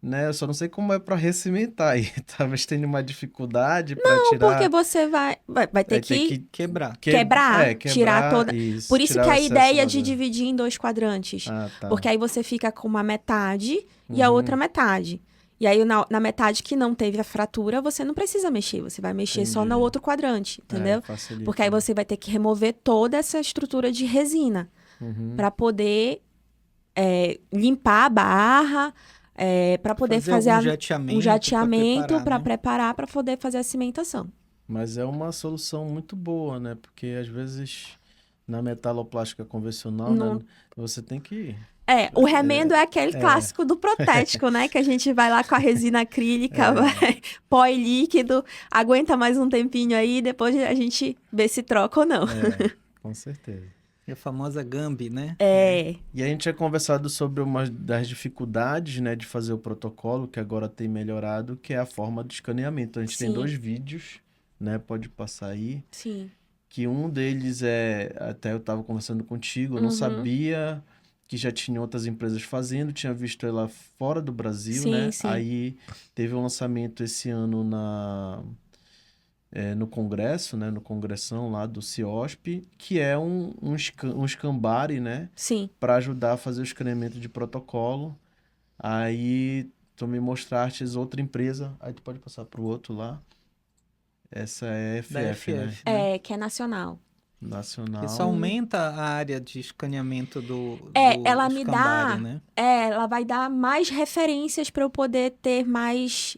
né? Eu só não sei como é para recimentar aí. Talvez tenha uma dificuldade para tirar. Não, porque você vai ter que quebrar. Tirar toda. Isso, por isso tirar que o a excesso ideia de lá dentro. dividir em 2 quadrantes. Tá. Porque aí você fica com uma metade e a outra metade. E aí, na metade que não teve a fratura, você não precisa mexer. Você vai mexer só no outro quadrante, entendeu? Facilita. Porque aí você vai ter que remover toda essa estrutura de resina para poder limpar a barra, para poder fazer um jateamento para preparar para poder fazer a cimentação. Mas é uma solução muito boa, né? Porque às vezes na metaloplástica convencional, né, você tem que... O remendo é aquele clássico do protético, né? Que a gente vai lá com a resina acrílica, pó e líquido, aguenta mais um tempinho aí, depois a gente vê se troca ou não. Com certeza. E a famosa Gambi, né? E a gente tinha conversado sobre uma das dificuldades, né, de fazer o protocolo, que agora tem melhorado, que é a forma de escaneamento. A gente tem 2 vídeos, né? Pode passar aí. Sim. Que um deles até eu estava conversando contigo, eu não sabia que já tinha outras empresas fazendo, tinha visto ela fora do Brasil, Sim, né? sim. Aí teve um lançamento esse ano no congresso, né? No congressão lá do CIOSP, que é um escambare, né? Sim. Para ajudar a fazer o escaneamento de protocolo. Aí tu me mostraste outra empresa, aí tu pode passar pro outro lá. Essa é Da FF, né? FF, né? É, que é nacional. Nacional. Isso aumenta a área de escaneamento do Ela me Scambari, dá. né? Ela vai dar mais referências para eu poder ter mais.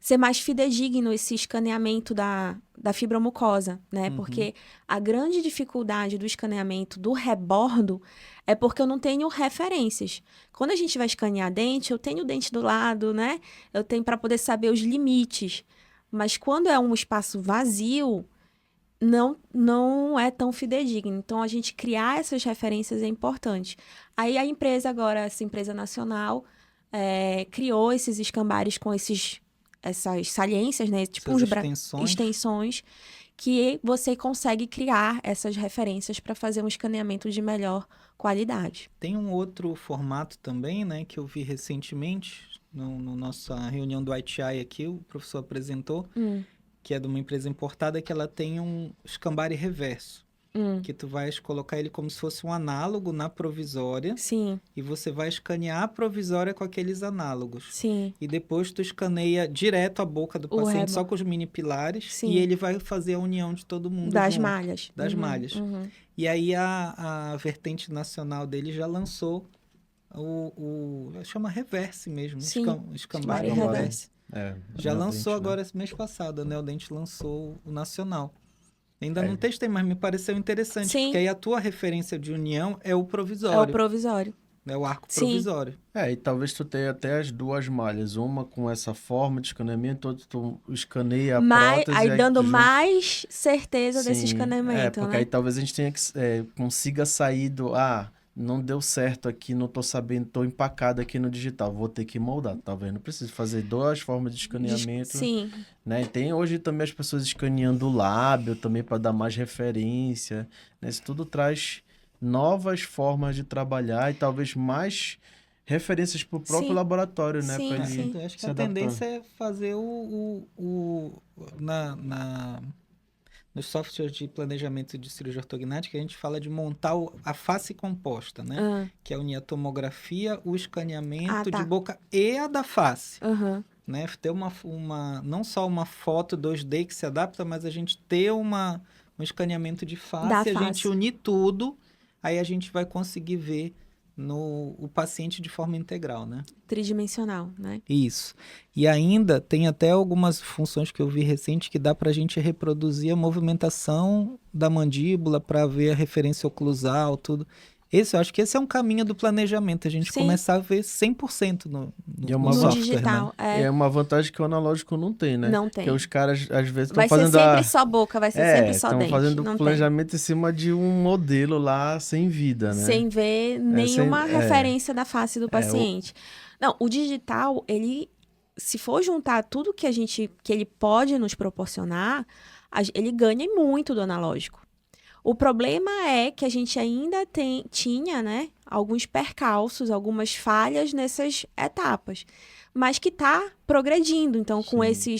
Ser mais fidedigno esse escaneamento da fibromucosa, né? Uhum. Porque a grande dificuldade do escaneamento do rebordo é porque eu não tenho referências. Quando a gente vai escanear dente, eu tenho o dente do lado, né? Eu tenho para poder saber os limites. Mas quando é um espaço vazio, não é tão fidedigno. Então, a gente criar essas referências é importante. Aí, a empresa agora, essa empresa nacional, criou esses escambares com essas saliências, né? Tipo Essas uns extensões. extensões, que você consegue criar essas referências para fazer um escaneamento de melhor qualidade. Tem um outro formato também, né, que eu vi recentemente, no nossa reunião do ITI aqui, o professor apresentou, que é de uma empresa importada, que ela tem um escambare reverso, que tu vais colocar ele como se fosse um análogo na provisória, Sim, e você vai escanear a provisória com aqueles análogos. sim. E depois tu escaneia direto a boca do O paciente, só rebo- com os mini pilares, Sim. e ele vai fazer a união de todo mundo Das junto. malhas. Das Uhum, malhas. uhum. E aí a vertente nacional dele já lançou chama reverse mesmo, Sim, escambare escambare reverse. É, Já na lançou frente, né? agora esse mês passado, né? O Dente lançou o nacional. Ainda É. não testei, mas me pareceu interessante, Sim. porque aí a tua referência de união é o É o provisório, provisório. é o arco Sim. provisório. E talvez tu tenha até as duas malhas, uma com essa forma de escaneamento, outra tu escaneia a prótese, Aí dando tu mais certeza desse Sim, escaneamento, porque né? aí talvez a gente consiga sair não deu certo aqui, não tô sabendo, tô empacado aqui no digital, vou ter que moldar, tá vendo? Preciso fazer duas formas de escaneamento, Sim, né? E tem hoje também as pessoas escaneando o lábio também para dar mais referência, né? Isso tudo traz novas formas de trabalhar e talvez mais referências para o próprio sim, laboratório, né? Para sim, ele sim. Eu acho que se a adaptando. tendência é fazer nos softwares de planejamento de cirurgia ortognática, a gente fala de montar a face composta, né? Ah, Que é unir a tomografia, o escaneamento de tá. boca e a da face, Aham. né? Ter não só uma foto 2D que se adapta, mas a gente ter um escaneamento de Da face, a gente face. unir tudo, aí a gente vai conseguir ver o paciente de forma integral, né? Tridimensional, né? Isso. E ainda tem até algumas funções que eu vi recente que dá para a gente reproduzir a movimentação da mandíbula para ver a referência oclusal, tudo. Eu acho que esse é um caminho do planejamento, a gente Sim. começar a ver 100% no E é no uma No software, digital, né? É uma vantagem que o analógico não tem, né? Não Porque tem. os caras, às vezes, estão Vai ser fazendo sempre só boca, vai ser sempre só estão dente. fazendo Não tem. planejamento em cima de um modelo lá sem vida, né? Sem ver nenhuma referência da face do paciente. Não, o digital, ele, se for juntar tudo que ele pode nos proporcionar, ele ganha muito do analógico. O problema é que a gente ainda tinha, né, alguns percalços, algumas falhas nessas etapas, mas que está progredindo. Então, com Sim.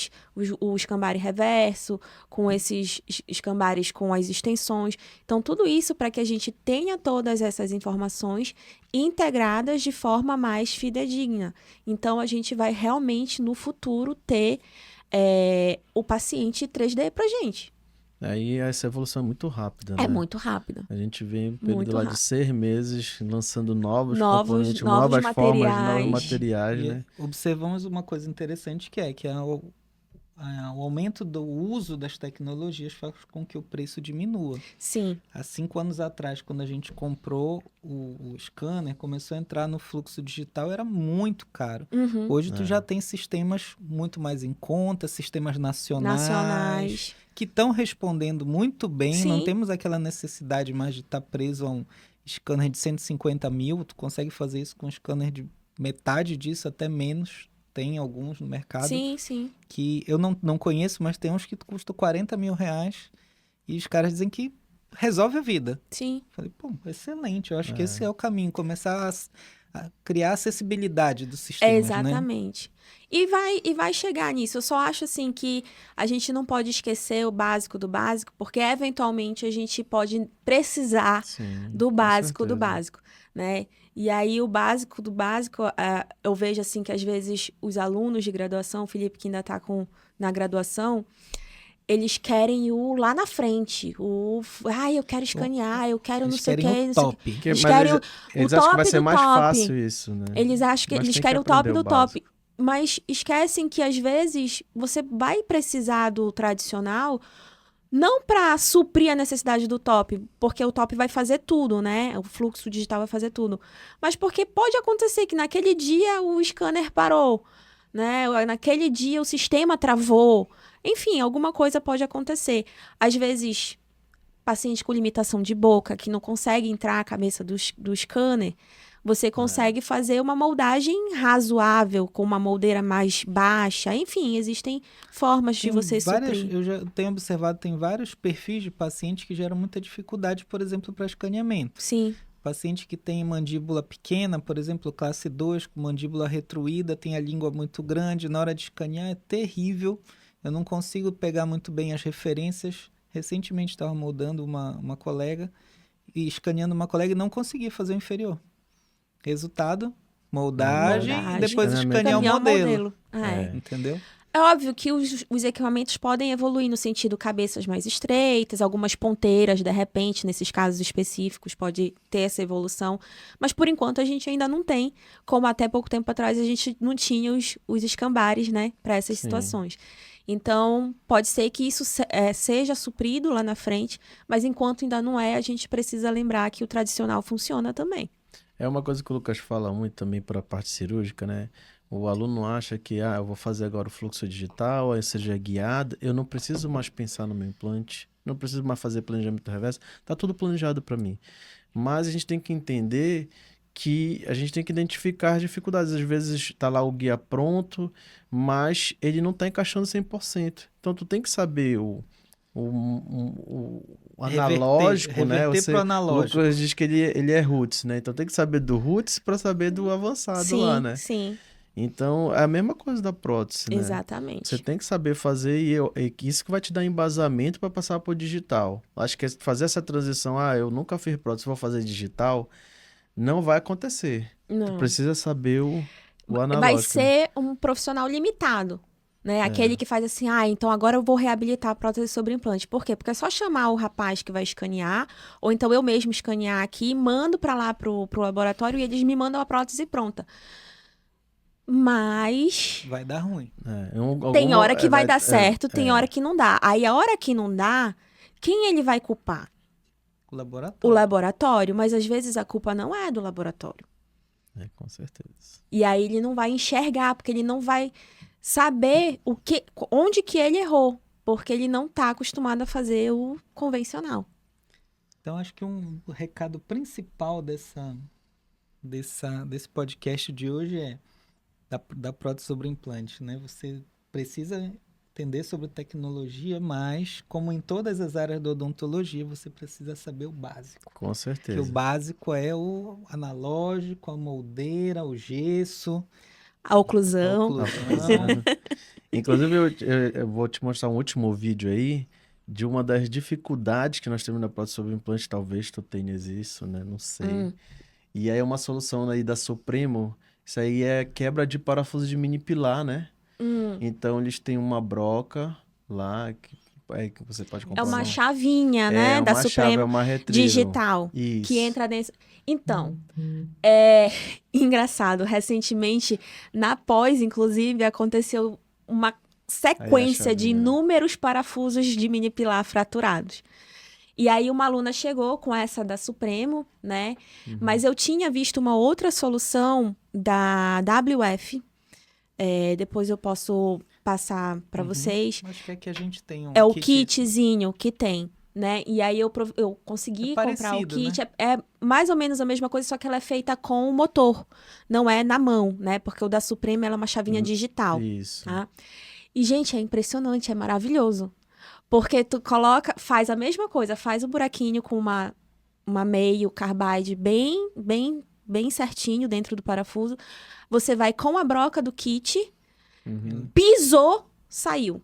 o escambare reverso, com esses escambares com as extensões. Então, tudo isso para que a gente tenha todas essas informações integradas de forma mais fidedigna. Então, a gente vai realmente, no futuro, ter o paciente 3D para gente. Aí essa evolução é muito rápida, né? É muito rápido. A gente vê um período Muito lá de rápido. 6 meses lançando novos Novos componentes, novas formas, novos materiais. materiais, E né? observamos uma coisa interessante que é o aumento do uso das tecnologias faz com que o preço diminua. Sim, Há 5 anos atrás, quando a gente comprou o scanner, começou a entrar no fluxo digital, era muito caro. uhum. Hoje tu já tem sistemas muito mais em conta, sistemas nacionais, Nacionais. que estão respondendo muito bem. Não Sim. temos aquela necessidade mais de estar preso a um scanner de 150 mil. Tu consegue fazer isso com um scanner de metade disso, até menos. Tem alguns no mercado Sim, sim. que eu não conheço, mas tem uns que custam 40 mil reais. E os caras dizem que resolve a vida. Sim. Falei, pô, excelente, eu acho que esse é o caminho, começar a criar acessibilidade dos sistemas, né? Exatamente. E vai chegar nisso. Eu só acho assim que a gente não pode esquecer o básico do básico, porque eventualmente a gente pode precisar Sim, do com básico do certeza. básico, né? E aí o básico do básico, eu vejo assim que às vezes os alunos de graduação, o Felipe que ainda está na graduação, eles querem o lá na frente, eu quero escanear, eu quero não Eles sei o querem o quê, não sei o quê. top. Eles Mas querem o eles acham que vai top ser do mais top. fácil isso, né? Eles acham que Mas eles tem querem o aprender top do básico. top, mas esquecem que às vezes você vai precisar do tradicional não para suprir a necessidade do top, porque o top vai fazer tudo, né? O fluxo digital vai fazer tudo. Mas porque pode acontecer que naquele dia o scanner parou, né? Naquele dia o sistema travou. Enfim, alguma coisa pode acontecer. Às vezes, paciente com limitação de boca, que não consegue entrar na cabeça do scanner, você consegue fazer uma moldagem razoável, com uma moldeira mais baixa. Enfim, existem formas de você suprir. Eu já tenho observado, tem vários perfis de pacientes que geram muita dificuldade, por exemplo, para escaneamento. Sim, Paciente que tem mandíbula pequena, por exemplo, classe 2, com mandíbula retruída, tem a língua muito grande, na hora de escanear é terrível. Eu não consigo pegar muito bem as referências. Recentemente estava moldando uma colega e escaneando uma colega e não consegui fazer o inferior. Resultado, moldagem e depois moldagem, escanear o caminhar o modelo. É. Entendeu? É óbvio que os equipamentos podem evoluir no sentido cabeças mais estreitas, algumas ponteiras, de repente, nesses casos específicos, pode ter essa evolução. Mas, por enquanto, a gente ainda não tem, como até pouco tempo atrás a gente não tinha os escambares, né, para essas Sim. situações. Então, pode ser que isso seja suprido lá na frente, mas enquanto ainda não é, a gente precisa lembrar que o tradicional funciona também. É uma coisa que o Lucas fala muito também para a parte cirúrgica, né? O aluno acha que, eu vou fazer agora o fluxo digital, aí seja guiado, eu não preciso mais pensar no meu implante, não preciso mais fazer planejamento reverso, tá tudo planejado para mim. Mas a gente tem que entender que a gente tem que identificar as dificuldades. Às vezes está lá o guia pronto, mas ele não está encaixando 100%. Então tu tem que saber o analógico, né? Reverter pro O analógico. Lucas diz que ele é roots, né? Então tem que saber do roots para saber do avançado lá, né? Sim, Então é a mesma coisa da prótese, né? Você exatamente. tem que saber fazer e isso que vai te dar embasamento para passar para o digital. Acho que fazer essa transição, eu nunca fiz prótese, vou fazer digital, não vai acontecer. Tu Não. precisa saber o analógico. Vai né? ser um profissional limitado, né? Aquele que faz assim, então agora eu vou reabilitar a prótese sobre implante. Por quê? Porque é só chamar o rapaz que vai escanear, ou então eu mesmo escanear aqui, mando para lá pro laboratório e eles me mandam a prótese pronta. Mas Vai dar ruim. tem hora que vai dar certo, tem hora que não dá. Aí a hora que não dá, quem ele vai culpar? O laboratório. O laboratório, mas às vezes a culpa não é do laboratório. Com certeza. E aí ele não vai enxergar, porque ele não vai saber onde que ele errou, porque ele não está acostumado a fazer o convencional. Então, acho que o recado principal desse podcast de hoje é da prótese sobre implante, né? Você precisa entender sobre tecnologia, mas, como em todas as áreas da odontologia, você precisa saber o básico. Com certeza. Que o básico é o analógico, a moldeira, o gesso, A oclusão. Inclusive, eu vou te mostrar um último vídeo aí de uma das dificuldades que nós temos na prótese sobre implante. Talvez tu tenhas isso, né? Não sei. E aí é uma solução aí da Supremo. Isso aí é quebra de parafuso de mini pilar, né? Então, eles têm uma broca lá que você pode comprar. É uma chavinha, né? Da Supremo digital. Isso. Que entra dentro. Então, é engraçado. Recentemente, na pós, inclusive, aconteceu uma sequência de inúmeros parafusos de mini pilar fraturados. E aí uma aluna chegou com essa da Supremo, né? Mas eu tinha visto uma outra solução da WF. Depois eu posso passar para vocês. Acho que é que a gente tem um É o kitzinho que tem, né? E aí eu consegui parecido, comprar o kit. né? É mais ou menos a mesma coisa, só que ela é feita com o motor. Não é na mão, né? Porque o da Suprema ela é uma chavinha digital. Isso. Tá? E, gente, é impressionante, é maravilhoso. Porque tu faz a mesma coisa, faz o buraquinho com uma meio carbide bem certinho dentro do parafuso. Você vai com a broca do kit, pisou, saiu.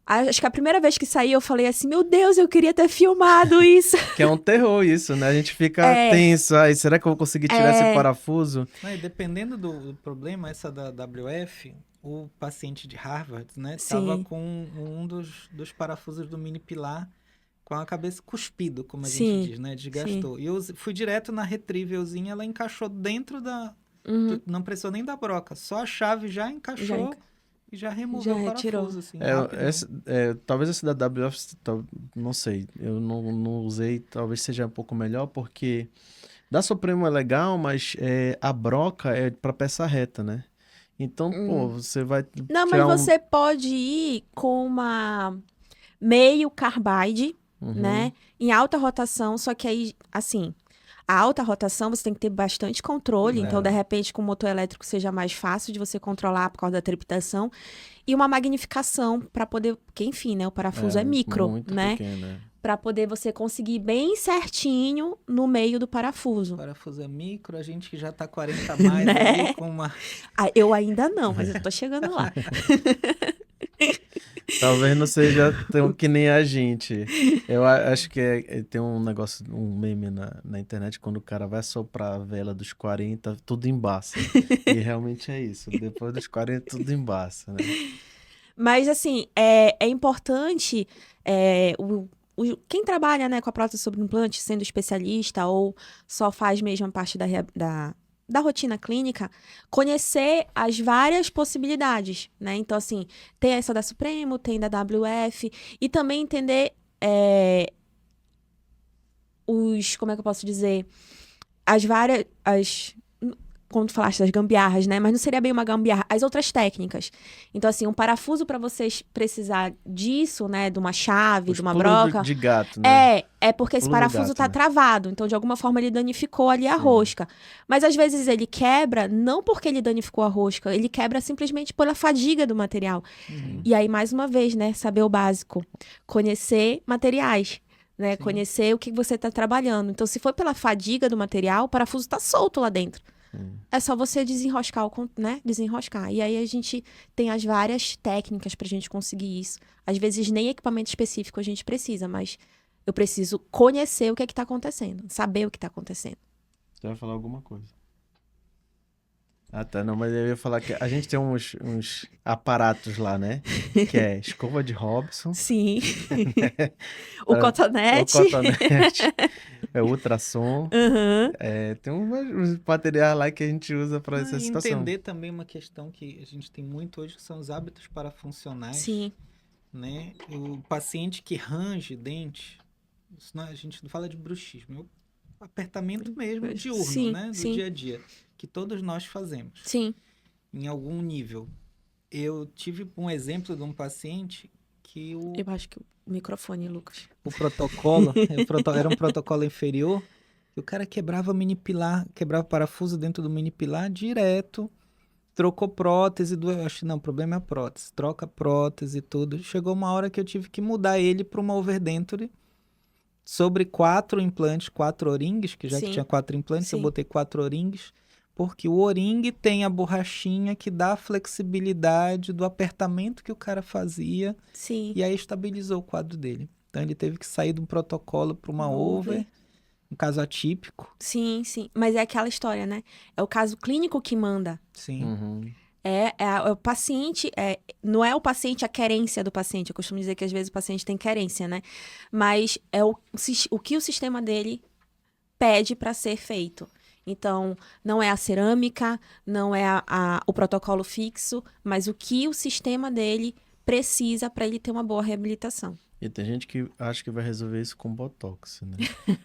Acho que a primeira vez que saiu, eu falei assim, meu Deus, eu queria ter filmado isso. Que é um terror isso, né? A gente fica tenso. Ai, será que eu vou conseguir tirar esse parafuso? Não, e dependendo do problema, essa da WF, o paciente de Harvard, né? Sim. Tava com um dos parafusos do mini pilar com a cabeça cuspido, como a gente diz, né? Desgastou. E eu fui direto na retrievelzinha, ela encaixou dentro da... Não precisou nem da broca, só a chave já encaixou e já removeu o parafuso, assim, talvez esse da WF, não sei, eu não usei, talvez seja um pouco melhor, porque da Supremo é legal, mas a broca é para peça reta, né? Então, pô, você vai Não, mas você pode ir com uma meio carbide, né? Em alta rotação, só que aí, assim, a alta rotação você tem que ter bastante controle, então, de repente, com o motor elétrico seja mais fácil de você controlar por causa da trepitação. E uma magnificação para poder... Porque, enfim, né? O parafuso é micro, muito né? Pequeno, para poder você conseguir bem certinho no meio do parafuso. O parafuso é micro, a gente que já tá 40 a mais né? ali com uma... Eu ainda não, mas eu tô chegando lá. Talvez não seja tão que nem a gente. Eu acho que tem um negócio, um meme na internet, quando o cara vai soprar a vela dos 40, tudo embaça. E realmente é isso. Depois dos 40, tudo embaça, né? Mas, assim, é importante... quem trabalha, né, com a prótese sobre implante, sendo especialista ou só faz mesmo a parte da rotina clínica, conhecer as várias possibilidades, né? Então, assim, tem essa da Supremo, tem da WF, e também entender como é que eu posso dizer? Como tu falaste, das gambiarras, né? Mas não seria bem uma gambiarra, as outras técnicas. Então, assim, um parafuso para vocês precisar disso, né? De uma chave, de uma broca. De gato, né? É porque esse parafuso tá travado. Então, de alguma forma, ele danificou ali a rosca. Mas, às vezes, ele quebra, não porque ele danificou a rosca, ele quebra simplesmente pela fadiga do material. E aí, mais uma vez, né? Saber o básico. Conhecer materiais. Né? Conhecer o que você tá trabalhando. Então, se for pela fadiga do material, o parafuso tá solto lá dentro. É só você desenroscar, né? Desenroscar. E aí a gente tem as várias técnicas pra gente conseguir isso. Às vezes nem equipamento específico a gente precisa, mas eu preciso conhecer o que é que tá acontecendo. Saber o que tá acontecendo. Você vai falar alguma coisa? Ah, tá. Não, mas eu ia falar que a gente tem uns aparatos lá, né? Que é escova de Robson. Sim. O cotonete. O cotonete. É ultrassom. Tem uns materiais lá que a gente usa para essa situação. Entender também uma questão que a gente tem muito hoje, que são os hábitos parafuncionais. Sim. Né? O paciente que range dente, a gente não fala de bruxismo, é o apertamento mesmo diurno, né? Do dia a dia, que todos nós fazemos. Sim. Em algum nível. Eu tive um exemplo de um paciente que Eu acho que o microfone, Lucas. O protocolo, era um protocolo inferior, e o cara quebrava parafuso dentro do mini pilar direto, trocou prótese, o problema é a prótese, troca prótese e tudo. Chegou uma hora que eu tive que mudar ele para uma overdenture sobre 4 implantes, 4 O-rings, que tinha 4 implantes, eu botei 4 O-rings, porque o O-ring tem a borrachinha que dá a flexibilidade do apertamento que o cara fazia. Sim. E aí estabilizou o quadro dele. Então ele teve que sair de um protocolo para uma over, um caso atípico. Sim. Mas é aquela história, né? É o caso clínico que manda. Sim. É o paciente, não é o paciente a querência do paciente. Eu costumo dizer que às vezes o paciente tem querência, né? Mas é o que o sistema dele pede para ser feito. Então, não é a cerâmica, não é o protocolo fixo, mas o que o sistema dele precisa para ele ter uma boa reabilitação. E tem gente que acha que vai resolver isso com Botox, né?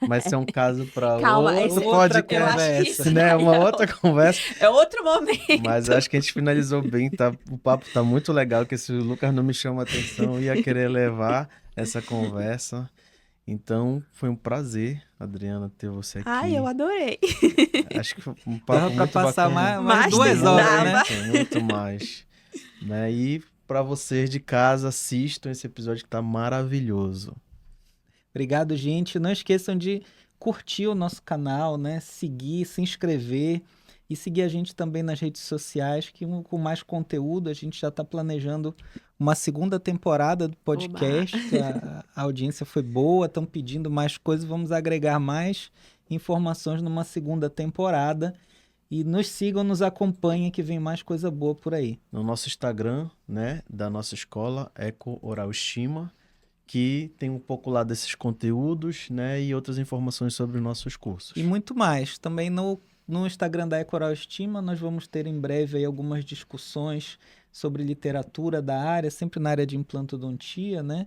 Mas isso é um caso para outro podcast, né? Uma outra conversa. É outro momento. Mas acho que a gente finalizou bem, tá? O papo tá muito legal, que se o Lucas não me chama a atenção, eu ia querer levar essa conversa. Então, foi um prazer, Adriana, ter você aqui. Ai, eu adorei. Acho que foi um papo Dava pra muito passar bacana. mais 2 horas, né? Muito mais. Né? E para vocês de casa. Assistam esse episódio que tá maravilhoso. Obrigado, gente. Não esqueçam de curtir o nosso canal, né? Seguir, se inscrever e seguir a gente também nas redes sociais, que com mais conteúdo a gente já está planejando uma segunda temporada do podcast. A audiência foi boa, estão pedindo mais coisas, vamos agregar mais informações numa segunda temporada. E nos sigam, nos acompanhem, que vem mais coisa boa por aí. No nosso Instagram, né, da nossa escola, Eco Oral Estima, que tem um pouco lá desses conteúdos, né, e outras informações sobre os nossos cursos. E muito mais. Também no Instagram da Ecoral Estima, nós vamos ter em breve aí algumas discussões sobre literatura da área, sempre na área de implantodontia, né?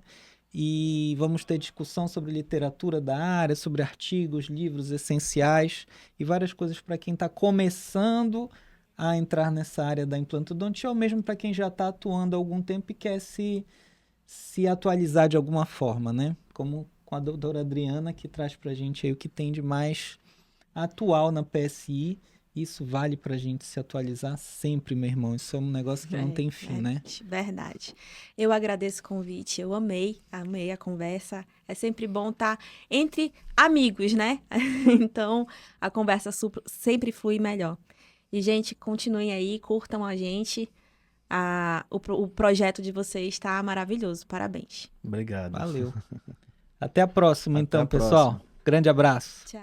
E vamos ter discussão sobre literatura da área, sobre artigos, livros essenciais e várias coisas para quem está começando a entrar nessa área da implantodontia, ou mesmo para quem já está atuando há algum tempo e quer se atualizar de alguma forma, né? Como com a doutora Adriana, que traz para a gente aí o que tem de mais atual na PSI. Isso vale para a gente se atualizar sempre, meu irmão. Isso é um negócio que não tem fim, né? Verdade. Eu agradeço o convite. Eu amei a conversa. É sempre bom estar entre amigos, né? Então, a conversa sempre flui melhor. E, gente, continuem aí, curtam a gente. O projeto de vocês está maravilhoso. Parabéns. Obrigado. Valeu. Até a próxima, Até então, a pessoal. próxima. Grande abraço. Tchau.